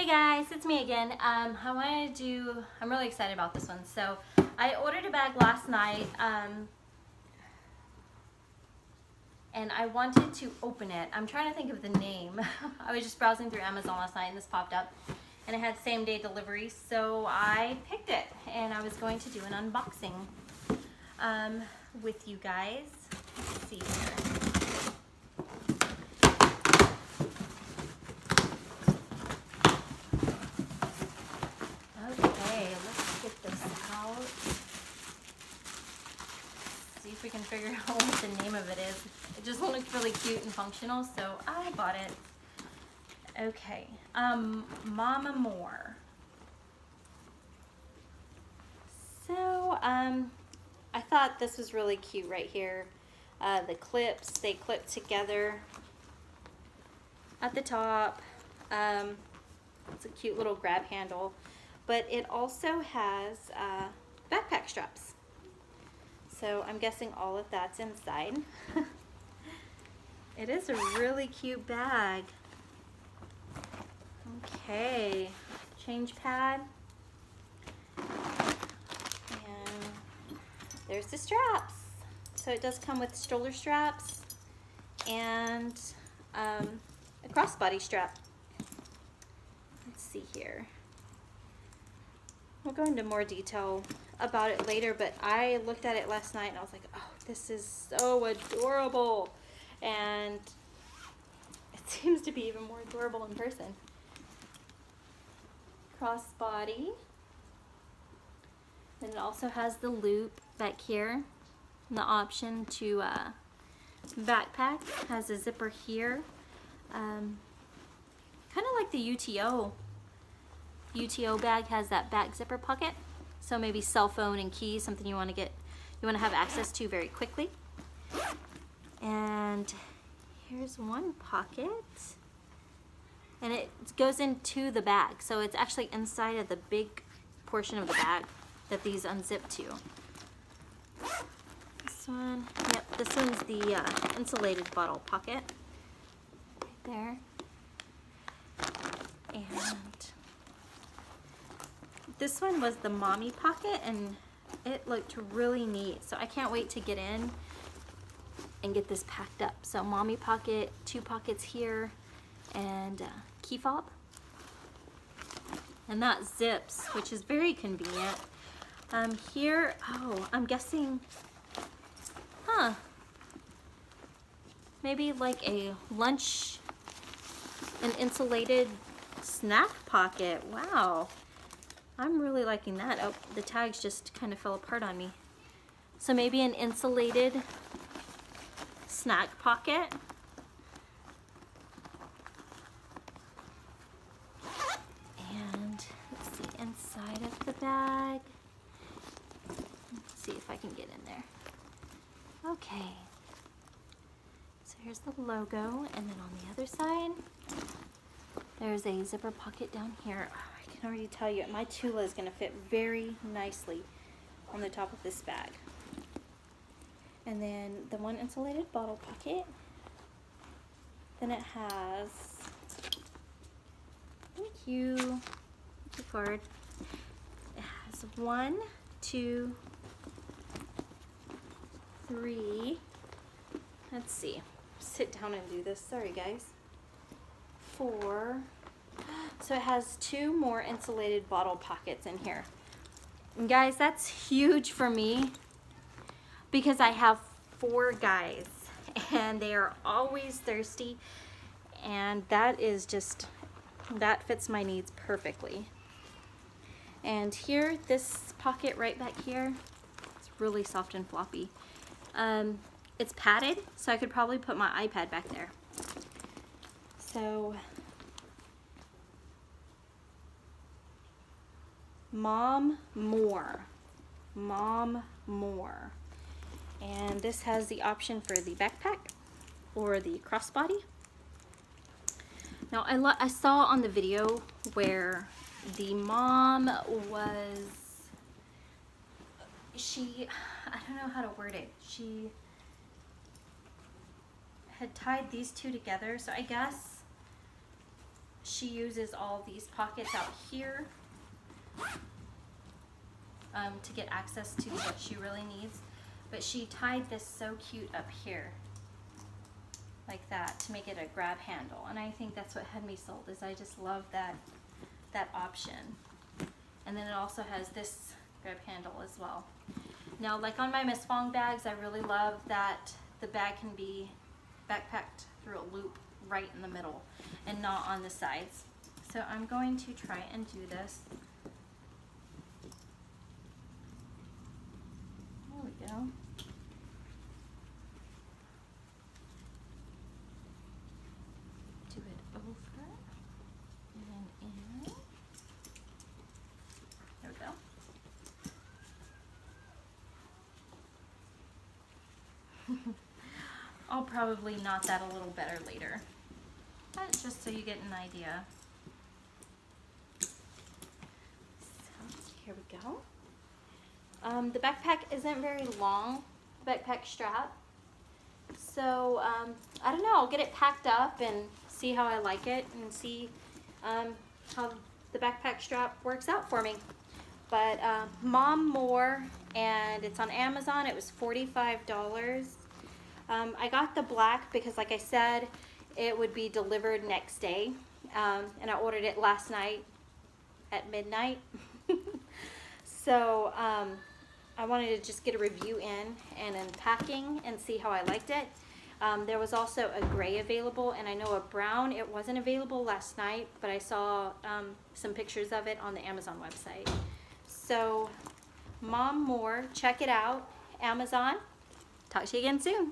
Hey guys, it's me again. I'm really excited about this one. So I ordered a bag last night and I wanted to open it. I'm trying to think of the name. I was just browsing through Amazon last night and this popped up and it had same day delivery. So I picked it and I was going to do an unboxing with you guys. Let's see here. Okay, let's get this out. See if we can figure out what the name of it is. It just looks really cute and functional, so I bought it. Okay, Mommore. So, I thought this was really cute right here. The clips, they clip together at the top. It's a cute little grab handle. But it also has backpack straps. So I'm guessing all of that's inside. It is a really cute bag. Okay, change pad. And there's the straps. So it does come with stroller straps and a crossbody strap. Let's see here. We'll go into more detail about it later, but I looked at it last night and I was like, oh, this is so adorable. And it seems to be even more adorable in person. Crossbody. And it also has the loop back here. And the option to backpack. Has a zipper here. Kind of like the UTO bag has that back zipper pocket, so maybe cell phone and keys, something you want to have access to very quickly. And here's one pocket, and it goes into the bag, so it's actually inside of the big portion of the bag that these unzip to. This one, yep, this one's the insulated bottle pocket right there. And this one was the mommy pocket and it looked really neat. So I can't wait to get in and get this packed up. So mommy pocket, 2 pockets here, and key fob. And that zips, which is very convenient. Here, oh, I'm guessing, maybe like an insulated snack pocket. Wow. I'm really liking that. Oh, the tags just kind of fell apart on me. So maybe an insulated snack pocket. And let's see, inside of the bag. Let's see if I can get in there. Okay. So here's the logo, and then on the other side, there's a zipper pocket down here. I can already tell you my Tula is going to fit very nicely on the top of this bag. And then the one insulated bottle pocket. Then it has, thank you card. It has 1, 2, 3. Let's see. Sit down and do this. Sorry, guys. 4. So it has 2 more insulated bottle pockets in here. And guys, that's huge for me because I have 4 guys and they are always thirsty, and that fits my needs perfectly. And here, this pocket right back here, it's really soft and floppy. It's padded, so I could probably put my iPad back there. So Mommore. And this has the option for the backpack or the crossbody. Now I saw on the video where the mom was, I don't know how to word it. She had tied these 2 together, so I guess she uses all these pockets out here to get access to what she really needs. But she tied this so cute up here, like that, to make it a grab handle. And I think that's what had me sold, is I just love that option. And then it also has this grab handle as well. Now, like on my Miss Fong bags, I really love that the bag can be backpacked through a loop right in the middle and not on the sides. So I'm going to try and do this. There we go. Do it over and then in. There we go. I'll probably knot that a little better later, but just so you get an idea. So here we go. The backpack isn't very long, backpack strap. So I don't know, I'll get it packed up and see how I like it and see how the backpack strap works out for me. But Mommore, and it's on Amazon. It was $45. I got the black because, like I said, it would be delivered next day, and I ordered it last night at midnight. So I wanted to just get a review in and unpacking and see how I liked it. There was also a gray available, and I know a brown. It wasn't available last night, but I saw some pictures of it on the Amazon website. So Mommore, check it out, Amazon. Talk to you again soon.